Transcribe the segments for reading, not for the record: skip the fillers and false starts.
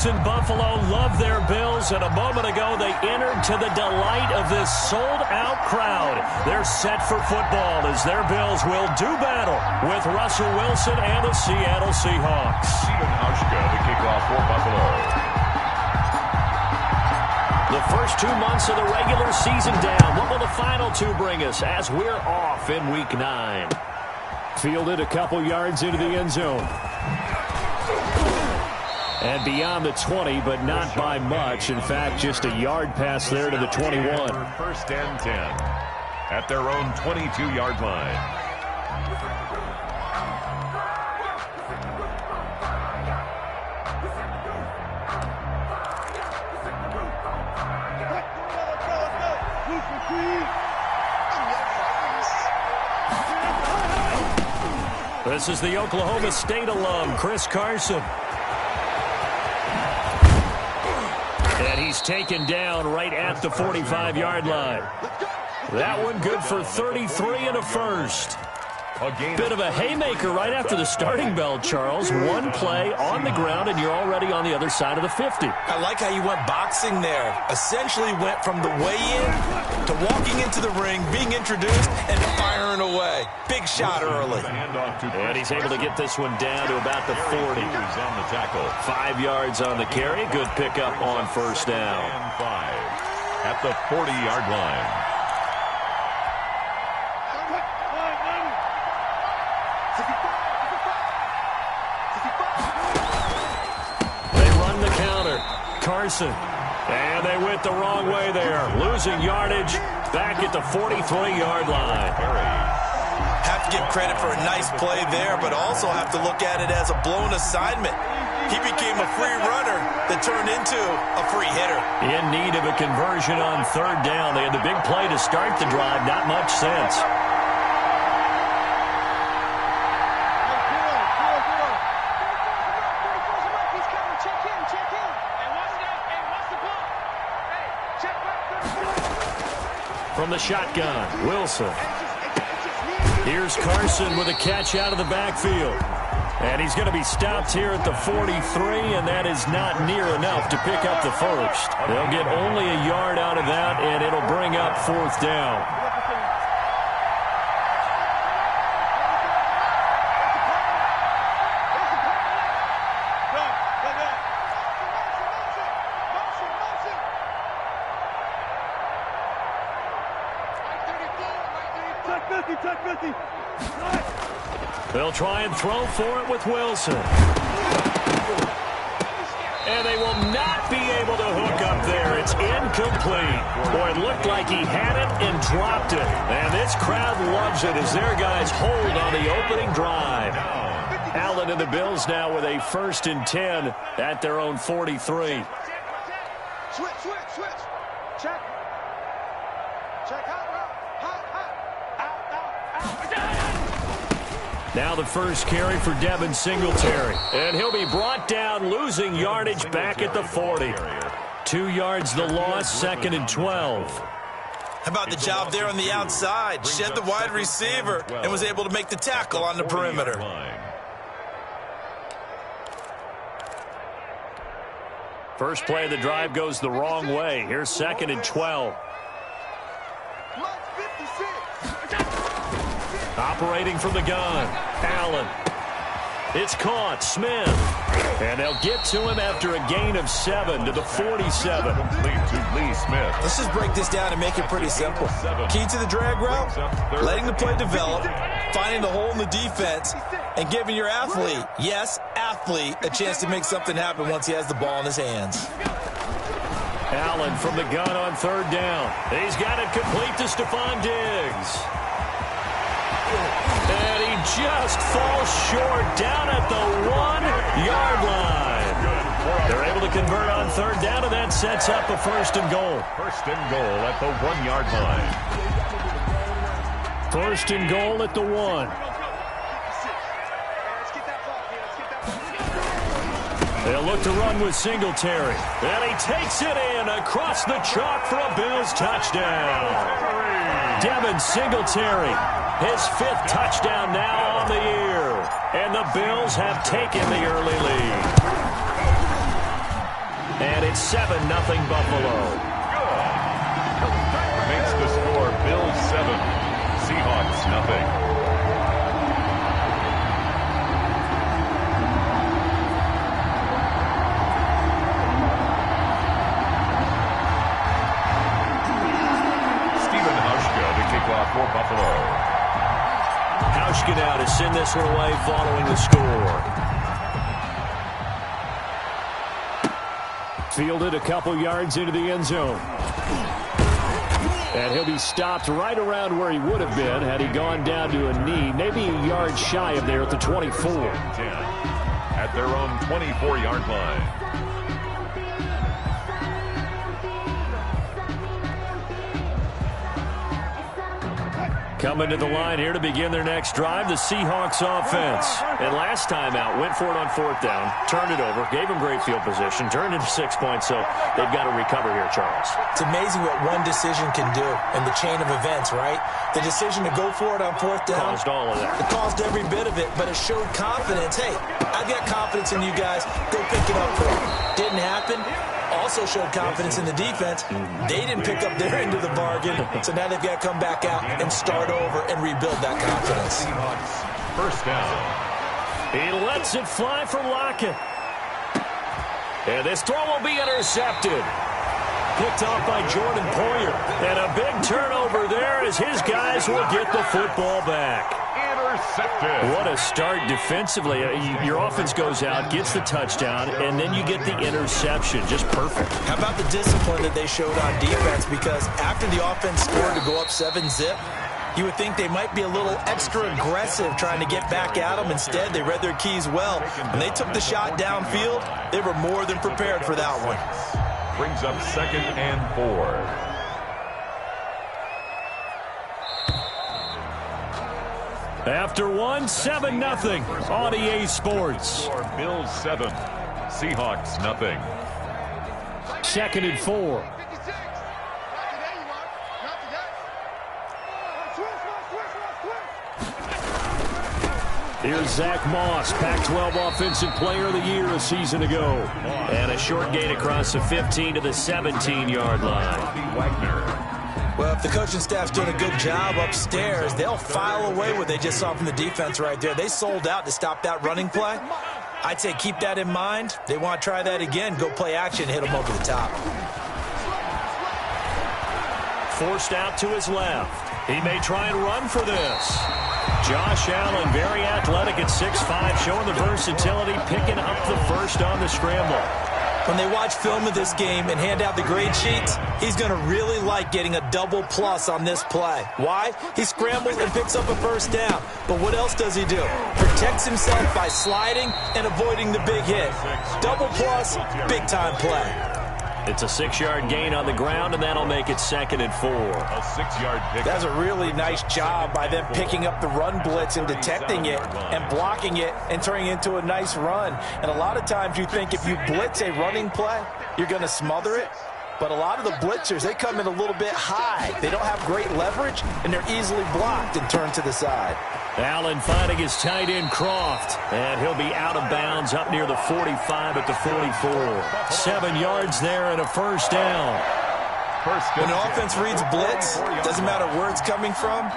In Buffalo love their Bills, and a moment ago they entered to the delight of this sold-out crowd. They're set for football as their Bills will do battle with Russell Wilson and the Seattle Seahawks. Steven Hauschka, the kickoff for Buffalo. The first 2 months of the regular season down. What will the final two bring us as we're off in Week 9? Fielded a couple yards into the end zone. And beyond the 20, but not by much. In fact, just a yard pass there to the 21. First and 10 at their own 22-yard line. This is the Oklahoma State alum, Chris Carson. And he's taken down right at the 45-yard line. That one good for 33 and a first. Bit of a haymaker right after the starting bell, Charles. One play on the ground, and you're already on the other side of the 50. I like how you went boxing there. Essentially went from the weigh-in to walking into the ring, being introduced, and firing away. Big shot early. And he's able to get this one down to about the 40. On the tackle. 5 yards on the carry. Good pickup on first down. And 5 at the 40-yard line. Carson. And they went the wrong way there. Losing yardage back at the 43-yard line. Have to give credit for a nice play there, but also have to look at it as a blown assignment. He became a free runner that turned into a free hitter. In need of a conversion on third down. They had the big play to start the drive. Not much sense. From the shotgun, Wilson. Here's Carson with a catch out of the backfield. And he's going to be stopped here at the 43, and that is not near enough to pick up the first. They'll get only a yard out of that, and it'll bring up fourth down. They'll try and throw for it with Wilson. And they will not be able to hook up there. It's incomplete. Boy, it looked like he had it and dropped it. And this crowd loves it as their guys hold on the opening drive. Allen and the Bills now with a 1st and 10 at their own 43. Switch. Check. Now the first carry for Devin Singletary. And he'll be brought down, losing yardage back at the 40. 2 yards the loss, 2nd and 12. How about the job there on the outside? Shed the wide receiver and was able to make the tackle on the perimeter. First play of the drive goes the wrong way. Here's 2nd and 12. Operating from the gun, Allen. It's caught, Smith. And they'll get to him after a gain of 7 to the 47. Complete to Lee Smith. Let's just break this down and make it pretty simple. Key to the drag route, letting the play develop, finding the hole in the defense, and giving your athlete, yes, athlete, a chance to make something happen once he has the ball in his hands. Allen from the gun on third down. He's got it complete to Stephon Diggs. And he just falls short down at the 1-yard line. They're able to convert on third down, and that sets up a 1st and goal. 1st and goal at the 1-yard line. 1st and goal at the 1. They'll look to run with Singletary. And he takes it in across the chalk for a Bills touchdown. Devin Singletary, his 5th touchdown now on the year. And the Bills have taken the early lead. And it's 7-0 Buffalo. Good. Makes the score Bills 7, Seahawks nothing. For Buffalo. Hauschka now to send this one away following the score. Fielded a couple yards into the end zone. And he'll be stopped right around where he would have been had he gone down to a knee, maybe a yard shy of there at the 24. At their own 24-yard line. Coming to the line here to begin their next drive, the Seahawks offense. And last time out, went for it on fourth down, turned it over, gave them great field position, turned it 6 points, so they've got to recover here, Charles. It's amazing what one decision can do in the chain of events, right? The decision to go for it on fourth down. Caused all of that. It caused every bit of it, but it showed confidence. Hey, I've got confidence in you guys. Go pick it up for me. Didn't happen. Also showed confidence in the defense. They didn't pick up their end of the bargain, so now they've got to come back out and start over and rebuild that confidence. First down. He lets it fly from Lockett. And this throw will be intercepted. Picked off by Jordan Poyer. And a big turnover there as his guys will get the football back. Intercepted. What a start defensively. Your offense goes out, gets the touchdown, and then you get the interception. Just perfect. How about the discipline that they showed on defense? Because after the offense scored to go up 7-zip, you would think they might be a little extra aggressive trying to get back at them. Instead, they read their keys well. When they took the shot downfield, they were more than prepared for that one. Brings up 2nd and 4. After 7-0 on EA Sports. Bills 7, Seahawks nothing. 2nd and 4. Here's Zach Moss, Pac-12 Offensive Player of the Year a season ago. And a short gain across the 15 to the 17-yard line. Wagner. Well, if the coaching staff's doing a good job upstairs, they'll file away what they just saw from the defense right there. They sold out to stop that running play. I'd say keep that in mind. They want to try that again. Go play action, hit them over the top. Forced out to his left. He may try and run for this. Josh Allen, very athletic at 6'5", showing the versatility, picking up the first on the scramble. When they watch film of this game and hand out the grade sheets, he's going to really like getting a double plus on this play. Why? He scrambles and picks up a first down. But what else does he do? Protects himself by sliding and avoiding the big hit. Double plus, big-time play. It's a 6-yard gain on the ground, and that'll make it 2nd and 4. A 6-yard pick. That's a really nice job by them picking up the run blitz and detecting it and blocking it and turning it into a nice run. And a lot of times you think if you blitz a running play, you're going to smother it. But a lot of the blitzers, they come in a little bit high. They don't have great leverage, and they're easily blocked and turned to the side. Allen finding his tight end Croft, and he'll be out of bounds up near the 45 at the 44. 7 yards there and a first down. When an offense reads blitz, doesn't matter where it's coming from,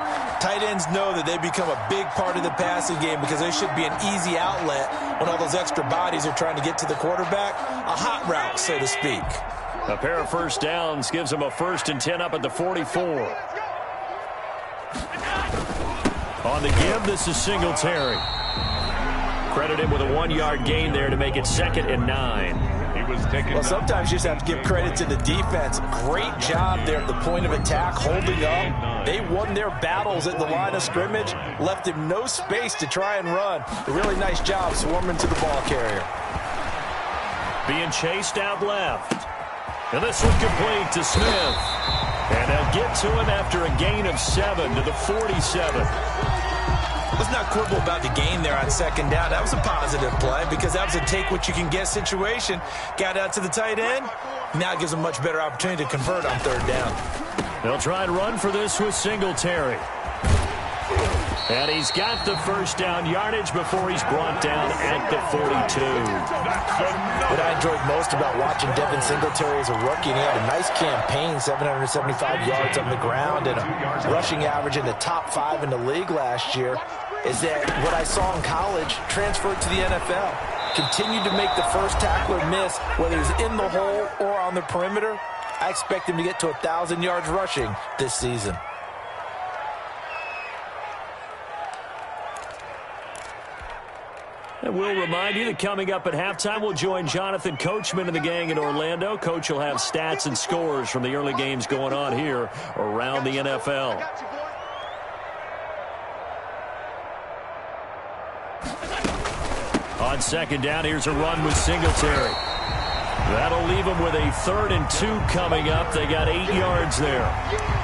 tight ends know that they become a big part of the passing game because they should be an easy outlet when all those extra bodies are trying to get to the quarterback. A hot route, so to speak. A pair of first downs gives them a 1st and 10 up at the 44. On the give, this is Singletary. Credit him with a 1-yard gain there to make it 2nd and 9. He was taking. Well, sometimes you just have to give credit to the defense. Great job there at the point of attack, holding up. They won their battles at the line of scrimmage, left him no space to try and run. A really nice job swarming to the ball carrier. Being chased out left. And this one complete to Smith. And they'll get to him after a gain of 7 to the 47. Let's not quibble about the gain there on 2nd down. That was a positive play because that was a take-what-you-can-get situation. Got out to the tight end. Now it gives them a much better opportunity to convert on 3rd down. They'll try and run for this with Singletary. And he's got the first down yardage before he's brought down at the 42. What I enjoyed most about watching Devin Singletary as a rookie, and he had a nice campaign, 775 yards on the ground and a rushing average in the top 5 in the league last year, is that what I saw in college transferred to the NFL. Continued to make the first tackler miss, whether he's in the hole or on the perimeter. I expect him to get to 1,000 yards rushing this season. And we'll remind you that coming up at halftime, we'll join Jonathan Coachman and the gang in Orlando. Coach will have stats and scores from the early games going on here around the NFL. On second down, here's a run with Singletary. That'll leave them with a 3rd and 2 coming up. They got 8 yards there.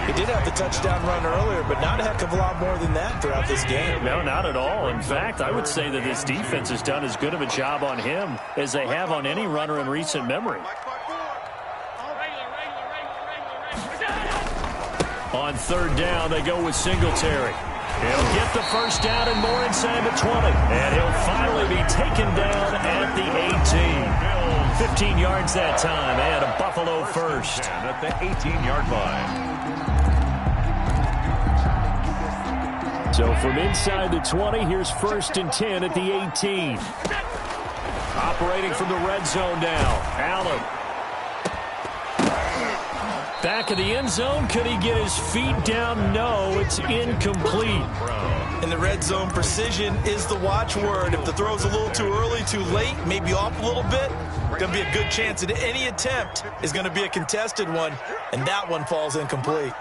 He did have the touchdown run earlier, but not a heck of a lot more than that throughout this game. No, not at all. In fact, I would say that this defense has done as good of a job on him as they have on any runner in recent memory. On 3rd down, they go with Singletary. He'll get the first down and more inside the 20. And he'll finally be taken down at the 18. 15 yards that time, and a Buffalo first. And at the 18-yard line. So from inside the 20, here's 1st and 10 at the 18. Operating from the red zone now, Allen. Back of the end zone, could he get his feet down? No, it's incomplete. In the red zone, precision is the watchword. If the throw's a little too early, too late, maybe off a little bit, going to be a good chance that any attempt is going to be a contested one, and that one falls incomplete.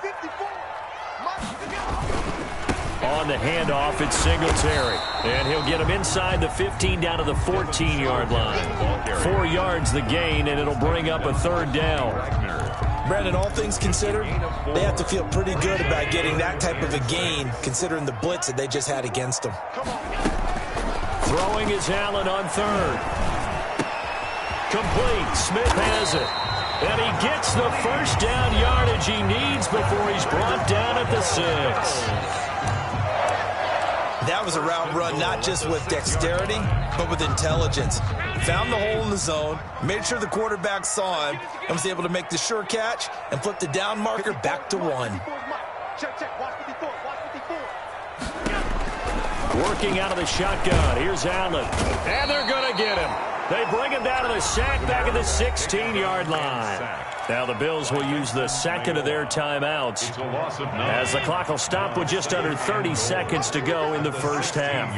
On the handoff, it's Singletary. And he'll get him inside the 15 down to the 14-yard line. 4 yards the gain, and it'll bring up a 3rd down. Brandon, all things considered, they have to feel pretty good about getting that type of a gain, considering the blitz that they just had against them. Throwing is Allen on 3rd. Complete. Smith has it. And he gets the first down yardage he needs before he's brought down at the 6. That was a route run not just with dexterity, but with intelligence. Found the hole in the zone, made sure the quarterback saw him, and was able to make the sure catch and flip the down marker back to 1. Working out of the shotgun. Here's Allen. And they're going to get him. They bring him down to the sack back at the 16-yard line. Now the Bills will use the second of their timeouts as the clock will stop with just under 30 seconds to go in the first half.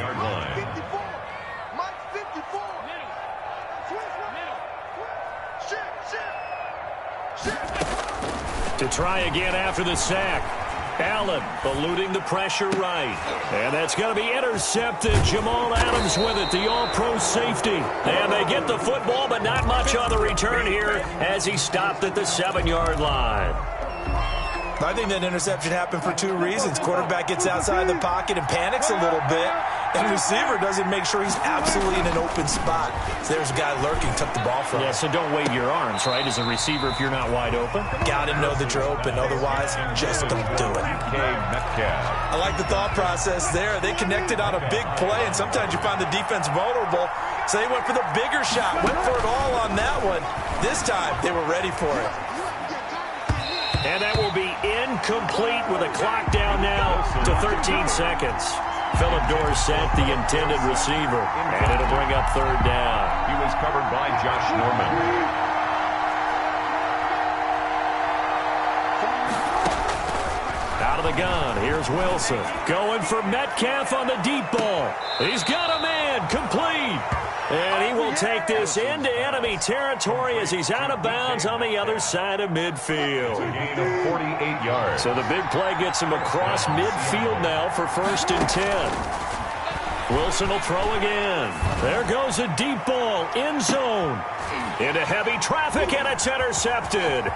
To try again after the sack. Allen eluding the pressure right. And that's going to be intercepted. Jamal Adams with it, the all-pro safety. And they get the football, but not much on the return here as he stopped at the 7-yard line. I think that interception happened for 2 reasons. Quarterback gets outside the pocket and panics a little bit, and the receiver doesn't make sure he's absolutely in an open spot. So there's a guy lurking, took the ball from him. Yeah, so don't wave your arms, right, as a receiver if you're not wide open. Got to know that you're open. Otherwise, just don't do it. I like the thought process there. They connected on a big play, and sometimes you find the defense vulnerable. So they went for the bigger shot, went for it all on that one. This time, they were ready for it. And that will be incomplete with a clock down now to 13 seconds. Phillip Dorsett, the intended receiver, and it'll bring up 3rd down. He was covered by Josh Norman. Out of the gun, here's Wilson. Going for Metcalf on the deep ball. He's got a man, complete. And he will take this into enemy territory as he's out of bounds on the other side of midfield. A gain of 48 yards. So the big play gets him across midfield now for 1st and 10. Wilson will throw again. There goes a deep ball, end zone. Into heavy traffic, and it's intercepted.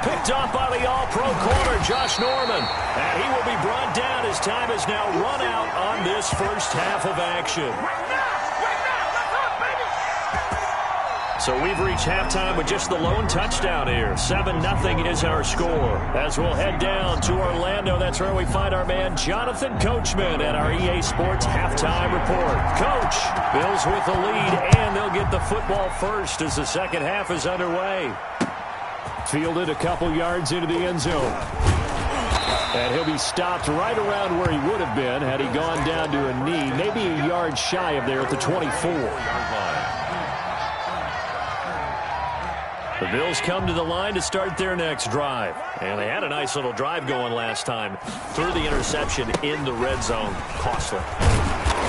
Picked off by the all-pro corner, Josh Norman. And he will be brought down as time has now run out on this first half of action. So we've reached halftime with just the lone touchdown here. 7-0 is our score. As we'll head down to Orlando, that's where we find our man Jonathan Coachman at our EA Sports Halftime Report. Coach, Bills with the lead, and they'll get the football first as the second half is underway. Fielded a couple yards into the end zone. And he'll be stopped right around where he would have been had he gone down to a knee, maybe a yard shy of there at the 24-yard line. The Bills come to the line to start their next drive. And they had a nice little drive going last time. Threw the interception in the red zone. Costly.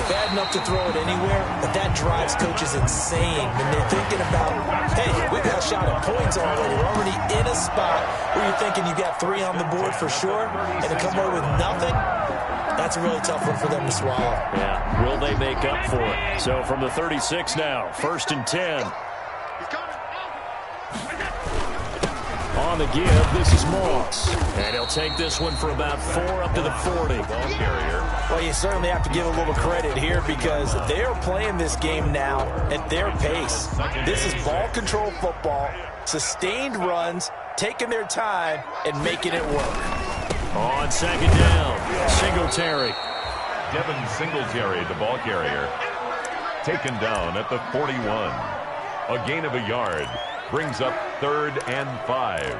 Bad enough to throw it anywhere, but that drives coaches insane when they're thinking about, hey, we got a shot at points already. We're already in a spot where you're thinking you got 3 on the board for sure, and to come away with nothing, that's a really tough one for them to swallow. Yeah, will they make up for it? So from the 36 now, 1st and 10. On the give, this is Moss. And he'll take this one for about 4 up to the 40. Ball carrier. Well, you certainly have to give a little credit here because they are playing this game now at their pace. This is ball control football, sustained runs, taking their time, and making it work. On 2nd down, Singletary. Devin Singletary, the ball carrier. Taken down at the 41. A gain of a yard. Brings up 3rd and 5.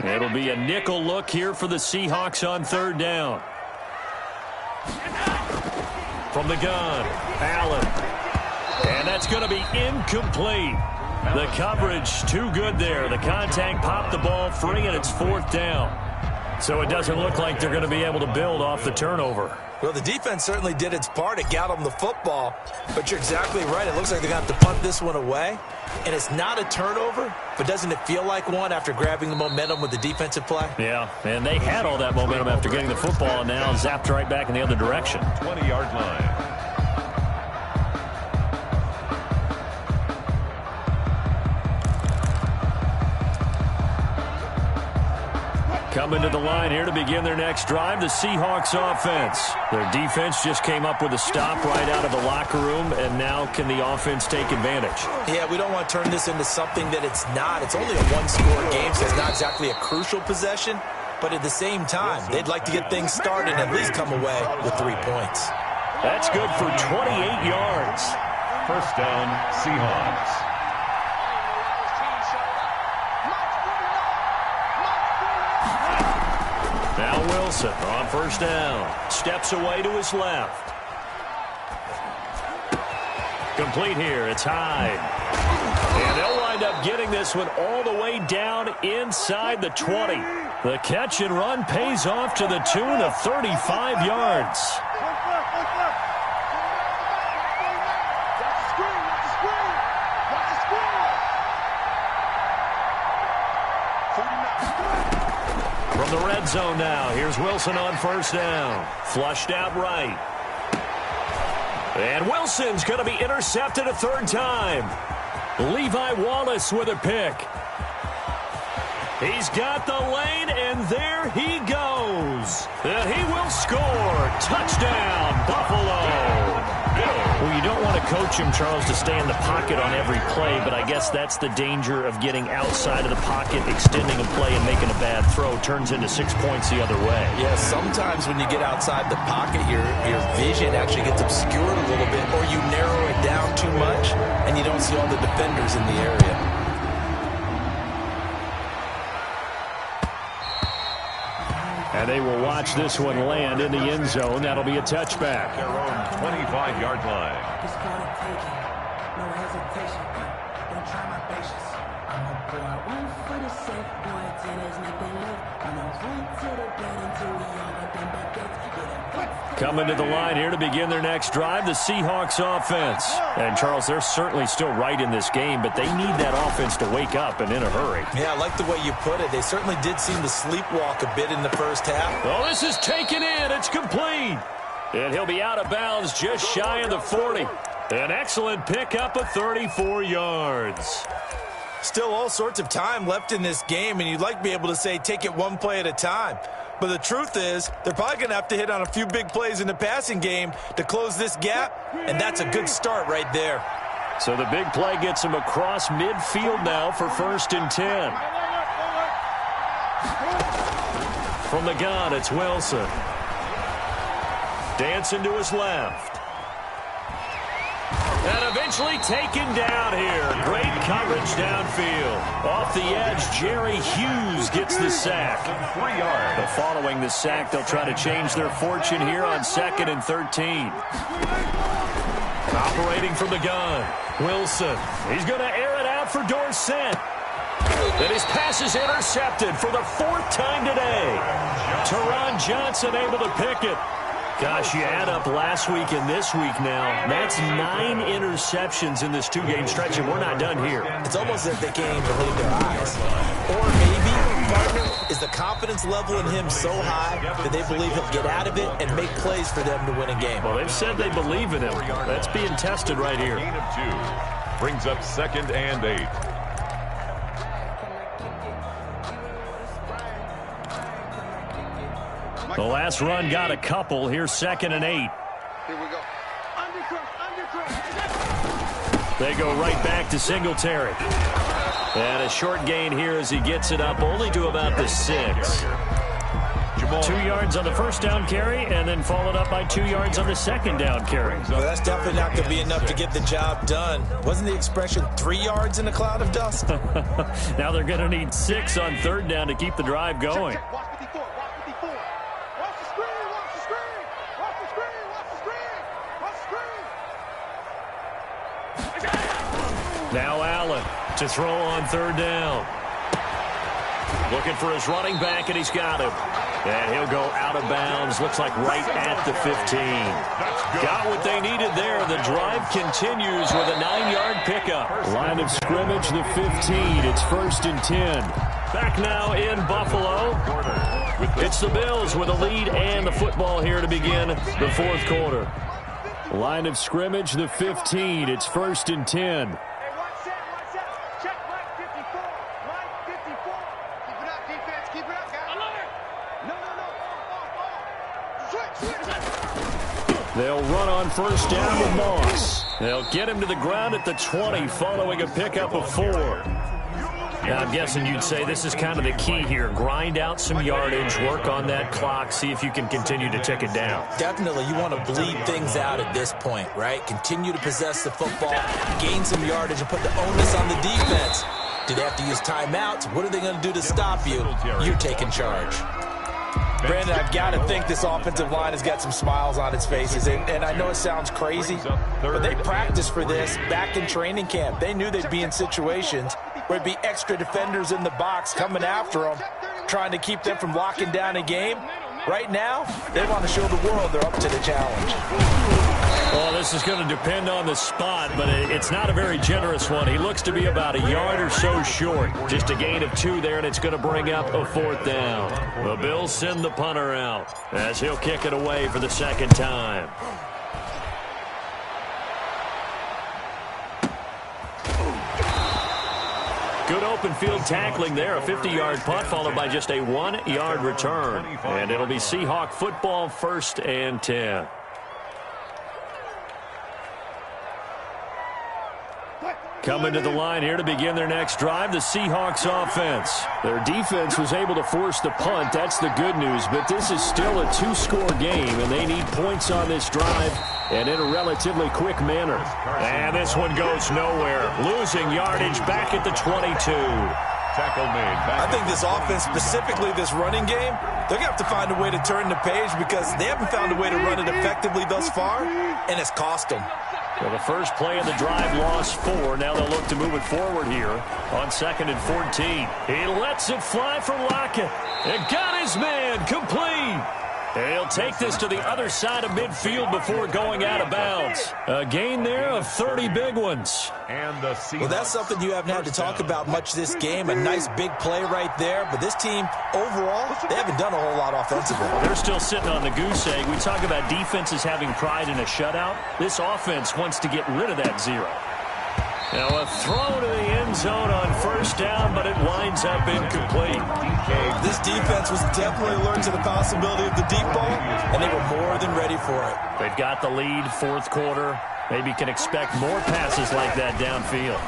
It'll be a nickel look here for the Seahawks on 3rd down. From the gun, Allen. And that's going to be incomplete. The coverage too good there. The contact popped the ball free, and it's 4th down. So it doesn't look like they're going to be able to build off the turnover. Well, the defense certainly did its part. It got them the football. But you're exactly right. It looks like they're going to have to punt this one away. And it's not a turnover, but doesn't it feel like one after grabbing the momentum with the defensive play? Yeah, and they had all that momentum after getting the football, and now zapped right back in the other direction. 20-yard line. Coming to the line here to begin their next drive, the Seahawks offense. Their defense just came up with a stop right out of the locker room, and now can the offense take advantage? Yeah, we don't want to turn this into something that it's not. It's only a one-score game, so it's not exactly a crucial possession. But at the same time, they'd like to get things started and at least come away with 3 points. That's good for 28 yards. 1st down, Seahawks. Now Wilson on 1st down. Steps away to his left. Complete here. It's high. And they'll wind up getting this one all the way down inside the 20. The catch and run pays off to the tune of 35 yards. From the red zone now, here's Wilson on 1st down. Flushed out right. And Wilson's going to be intercepted a 3rd time. Levi Wallace with a pick. He's got the lane, and there he goes. And he will score. Touchdown, Buffalo. Well, you don't want to coach him, Charles, to stay in the pocket on every play, but I guess that's the danger of getting outside of the pocket, extending a play, and making a bad throw. Turns into 6 points the other way. Yeah, sometimes when you get outside the pocket, your vision actually gets obscured a little bit, or you narrow it down too much, and you don't see all the defenders in the area. And they will watch this one land in the end zone. That'll be a touchback. Their own 25-yard line. Just gotta take it. No hesitation. Don't try my patience. I'm a boy. One for the safe boy. Till there's nothing left. I'm a run to the bed until we all up in back gates. Coming to the line here to begin their next drive, the Seahawks offense. And, Charles, they're certainly still right in this game, but they need that offense to wake up and in a hurry. Yeah, I like the way you put it. They certainly did seem to sleepwalk a bit in the 1st half. Oh, this is taken in. It's complete. And he'll be out of bounds just shy of the 40. An excellent pickup of 34 yards. Still all sorts of time left in this game, and you'd like to be able to say take it one play at a time. But the truth is, they're probably going to have to hit on a few big plays in the passing game to close this gap, and that's a good start right there. So the big play gets him across midfield now for 1st and 10. From the gun, it's Wilson. Dancing to his left. And eventually taken down here. Great coverage downfield. Off the edge, Jerry Hughes gets the sack. 3 yards. But following the sack, they'll try to change their fortune here on 2nd and 13. Operating from the gun, Wilson. He's going to air it out for Dorsett. And his pass is intercepted for the 4th time today. Teron Johnson able to pick it. Gosh, you add up last week and this week now. That's 9 interceptions in this 2-game stretch, and we're not done here. It's almost as if they can't even believe their eyes. Or maybe, partner, is the confidence level in him so high that they believe he'll get out of it and make plays for them to win a game. Well, they've said they believe in him. That's being tested right here. Gain of 2. Brings up 2nd and 8. The last run got a couple. Here's 2nd and 8. Here we go. They go right back to Singletary. And a short gain here as he gets it up only to about the 6. 2 yards on the 1st down carry, and then followed up by 2 yards on the 2nd down carry. Well, that's definitely not going to be enough to get the job done. Wasn't the expression 3 yards in a cloud of dust? Now they're going to need 6 on 3rd down to keep the drive going. Check. Watch 54. Watch 54. Watch the screen. Watch the screen. Watch the screen. Watch the screen. Watch the screen. Now Allen to throw on 3rd down. Looking for his running back, and he's got him. And he'll go out of bounds. Looks like right at the 15. Got what they needed there. The drive continues with a 9-yard pickup. Line of scrimmage, the 15. It's 1st and 10. Back now in Buffalo. It's the Bills with a lead and the football here to begin the 4th quarter. Line of scrimmage, the 15. It's 1st and 10. Hey, watch that. Check line 54. Line 54. Keep it up, defense. Keep it up, guys. No. Switch. They'll run on 1st down with Moss. They'll get him to the ground at the 20 following a pickup of 4. Now, I'm guessing you'd say this is kind of the key here. Grind out some yardage, work on that clock, see if you can continue to tick it down. Definitely, you want to bleed things out at this point, right? Continue to possess the football, gain some yardage, and put the onus on the defense. Do they have to use timeouts? What are they going to do to stop you? You're taking charge. Brandon, I've got to think this offensive line has got some smiles on its faces. And I know it sounds crazy, but they practiced for this back in training camp. They knew they'd be in situations where it'd be extra defenders in the box coming after them, trying to keep them from locking down a game. Right now, they want to show the world they're up to the challenge. Well, this is going to depend on the spot, but it's not a very generous one. He looks to be about a yard or so short. Just a gain of 2 there, and it's going to bring up a 4th down. The Bills send the punter out as he'll kick it away for the 2nd time. Good open field tackling there. A 50-yard punt followed by just a 1-yard return. And it'll be Seahawk football, 1st and 10. Coming to the line here to begin their next drive, the Seahawks offense. Their defense was able to force the punt. That's the good news, but this is still a 2-score game, and they need points on this drive and in a relatively quick manner. And this one goes nowhere. Losing yardage back at the 22. Tackle made. I think this offense, specifically this running game, they're going to have to find a way to turn the page because they haven't found a way to run it effectively thus far, and it's cost them. Well, the first play of the drive lost 4. Now they'll look to move it forward here on 2nd and 14. He lets it fly for Lockett. And got his man complete. He'll take this to the other side of midfield before going out of bounds. A gain there of 30 big ones. Well, that's something you haven't had to talk about much this game. A nice big play right there. But this team, overall, they haven't done a whole lot offensively. They're still sitting on the goose egg. We talk about defenses having pride in a shutout. This offense wants to get rid of that 0. Now a throw to the end zone on first down, but it winds up incomplete. This defense was definitely alert to the possibility of the deep ball, and they were more than ready for it. They've got the lead, fourth quarter. Maybe can expect more passes like that downfield.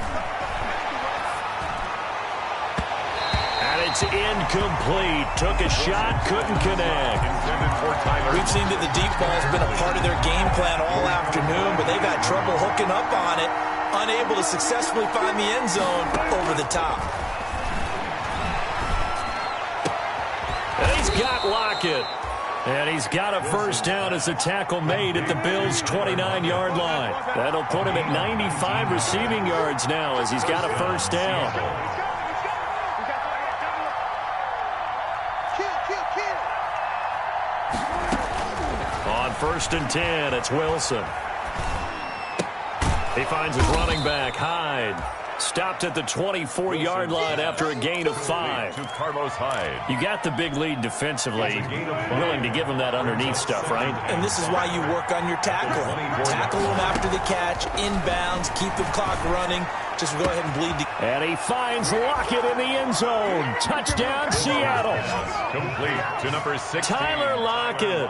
And it's incomplete. Took a shot, couldn't connect. We've seen that the deep ball's been a part of their game plan all afternoon, but they've had trouble hooking up on it, unable to successfully find the end zone over the top. And he's got Lockett. And he's got a first down as a tackle made at the Bills' 29-yard line. That'll put him at 95 receiving yards now as he's got a first down. On 1st and 10, it's Wilson. He finds his running back, Hyde. Stopped at the 24-yard line after a gain of 5. You got the big lead defensively. Willing to give him that underneath stuff, right? And this is why you work on your tackling. Tackle him after the catch, inbounds, keep the clock running. Just go ahead and bleed. And he finds Lockett in the end zone. Touchdown, Seattle. Complete to number 16. Tyler Lockett,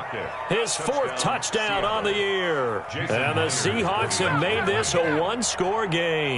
his 4th touchdown on the year. And the Seahawks have made this a one-score game.